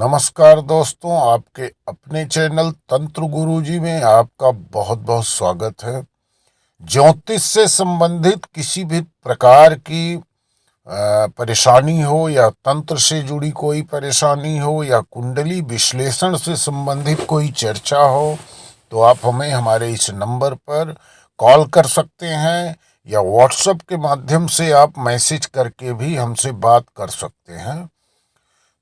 नमस्कार दोस्तों, आपके अपने चैनल तंत्र गुरुजी में आपका बहुत बहुत स्वागत है। ज्योतिष से संबंधित किसी भी प्रकार की परेशानी हो या तंत्र से जुड़ी कोई परेशानी हो या कुंडली विश्लेषण से संबंधित कोई चर्चा हो तो आप हमें हमारे इस नंबर पर कॉल कर सकते हैं या व्हाट्सएप के माध्यम से आप मैसेज करके भी हमसे बात कर सकते हैं।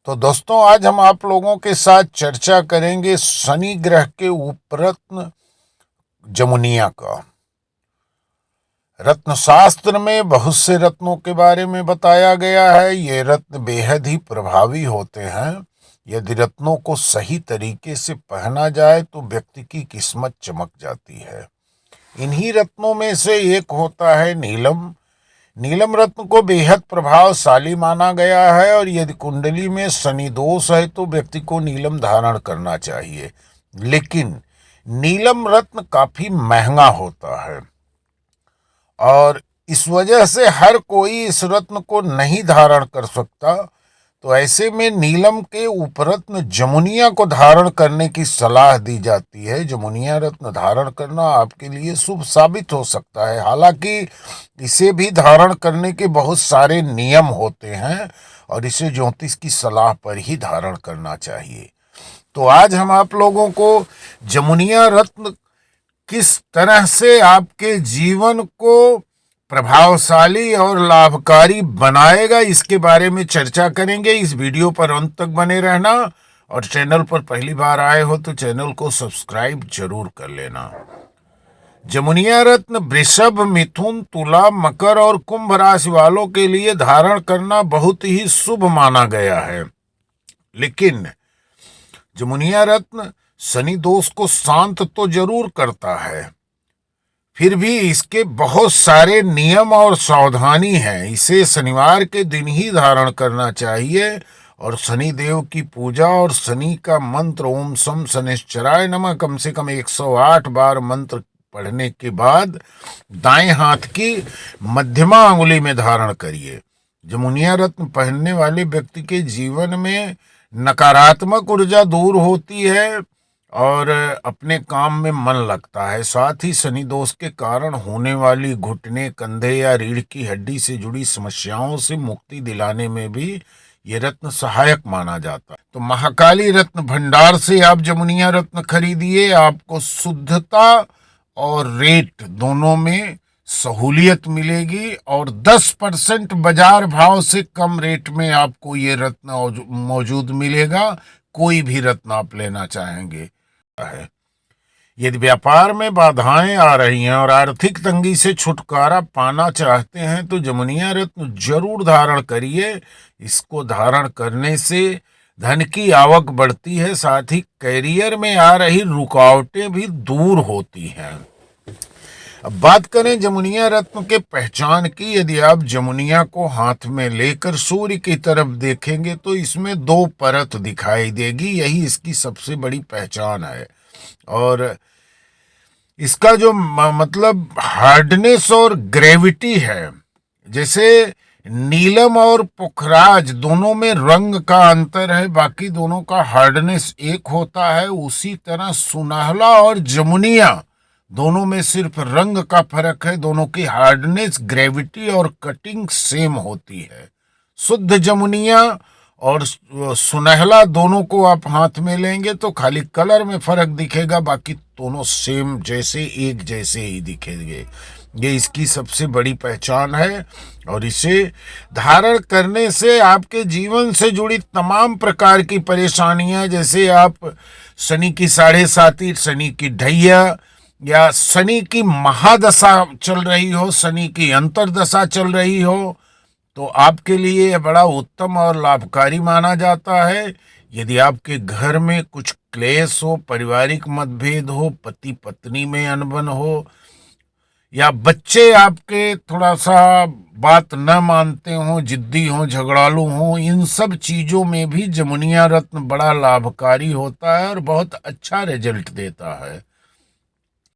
तो दोस्तों, आज हम आप लोगों के साथ चर्चा करेंगे शनि ग्रह के उपरत्न जमुनिया का। रत्न शास्त्र में बहुत से रत्नों के बारे में बताया गया है। ये रत्न बेहद ही प्रभावी होते हैं। यदि रत्नों को सही तरीके से पहना जाए तो व्यक्ति की किस्मत चमक जाती है। इन्हीं रत्नों में से एक होता है नीलम। नीलम रत्न को बेहद प्रभावशाली माना गया है और यदि कुंडली में शनि दोष है तो व्यक्ति को नीलम धारण करना चाहिए। लेकिन नीलम रत्न काफी महंगा होता है और इस वजह से हर कोई इस रत्न को नहीं धारण कर सकता। तो ऐसे में नीलम के उपरत्न जमुनिया को धारण करने की सलाह दी जाती है। जमुनिया रत्न धारण करना आपके लिए शुभ साबित हो सकता है। हालांकि इसे भी धारण करने के बहुत सारे नियम होते हैं और इसे ज्योतिष की सलाह पर ही धारण करना चाहिए। तो आज हम आप लोगों को जमुनिया रत्न किस तरह से आपके जीवन को प्रभावशाली और लाभकारी बनाएगा, इसके बारे में चर्चा करेंगे। इस वीडियो पर अंत तक बने रहना और चैनल पर पहली बार आए हो तो चैनल को सब्सक्राइब जरूर कर लेना। जमुनिया रत्न वृषभ, मिथुन, तुला, मकर और कुंभ राशि वालों के लिए धारण करना बहुत ही शुभ माना गया है। लेकिन जमुनिया रत्न शनि दोष को शांत तो जरूर करता है, फिर भी इसके बहुत सारे नियम और सावधानी है। इसे शनिवार के दिन ही धारण करना चाहिए और शनि देव की पूजा और शनि का मंत्र ओम शम शनिश्चराय नमः कम से कम 108 बार मंत्र पढ़ने के बाद दाएं हाथ की मध्यमा अंगुली में धारण करिए। जमुनिया रत्न पहनने वाले व्यक्ति के जीवन में नकारात्मक ऊर्जा दूर होती है और अपने काम में मन लगता है। साथ ही शनि दोष के कारण होने वाली घुटने, कंधे या रीढ़ की हड्डी से जुड़ी समस्याओं से मुक्ति दिलाने में भी ये रत्न सहायक माना जाता है। तो महाकाली रत्न भंडार से आप जमुनिया रत्न खरीदिए। आपको शुद्धता और रेट दोनों में सहूलियत मिलेगी और 10% बाजार भाव से कम रेट में आपको ये रत्न मौजूद मिलेगा। कोई भी रत्न आप लेना चाहेंगे है। यदि व्यापार में बाधाएं आ रही हैं और आर्थिक तंगी से छुटकारा पाना चाहते हैं तो जमुनिया रत्न जरूर धारण करिए। इसको धारण करने से धन की आवक बढ़ती है, साथ ही कैरियर में आ रही रुकावटें भी दूर होती हैं। अब बात करें जमुनिया रत्न के पहचान की। यदि आप जमुनिया को हाथ में लेकर सूर्य की तरफ देखेंगे तो इसमें 2 परत दिखाई देगी। यही इसकी सबसे बड़ी पहचान है और इसका जो मतलब हार्डनेस और ग्रेविटी है, जैसे नीलम और पुखराज दोनों में रंग का अंतर है, बाकी दोनों का हार्डनेस एक होता है, उसी तरह सुनहला और जमुनिया दोनों में सिर्फ रंग का फर्क है। दोनों की हार्डनेस, ग्रेविटी और कटिंग सेम होती है। शुद्ध जमुनिया और सुनहला दोनों को आप हाथ में लेंगे तो खाली कलर में फर्क दिखेगा, बाकी दोनों सेम जैसे एक जैसे ही दिखेंगे। ये इसकी सबसे बड़ी पहचान है और इसे धारण करने से आपके जीवन से जुड़ी तमाम प्रकार की परेशानियां, जैसे आप शनि की 7.5, शनि की ढैया या शनि की महादशा चल रही हो, शनि की अंतरदशा चल रही हो, तो आपके लिए बड़ा उत्तम और लाभकारी माना जाता है। यदि आपके घर में कुछ क्लेश हो, पारिवारिक मतभेद हो, पति पत्नी में अनबन हो या बच्चे आपके थोड़ा सा बात न मानते हो, जिद्दी हो, झगड़ालू हो, इन सब चीज़ों में भी जमुनिया रत्न बड़ा लाभकारी होता है और बहुत अच्छा रिजल्ट देता है।